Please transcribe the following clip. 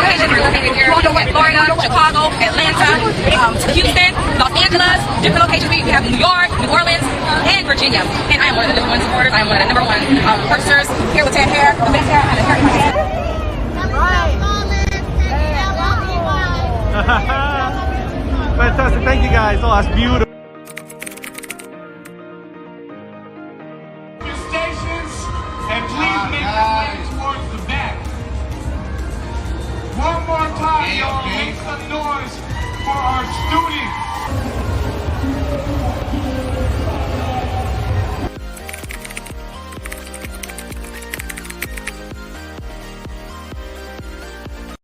locations. We're located here in Florida, Chicago, Atlanta, Houston, Los Angeles, different locations. We have New York, New Orleans, and Virginia. And I am one of the number one supporters. I am one of the number one purchasers here with TedHair, the best hair, and the hair in my head. Fantastic. Thank you guys. Oh, that's beautiful. Stations, and please make your way towards the back. One more time, y'all. Make some noise for our students.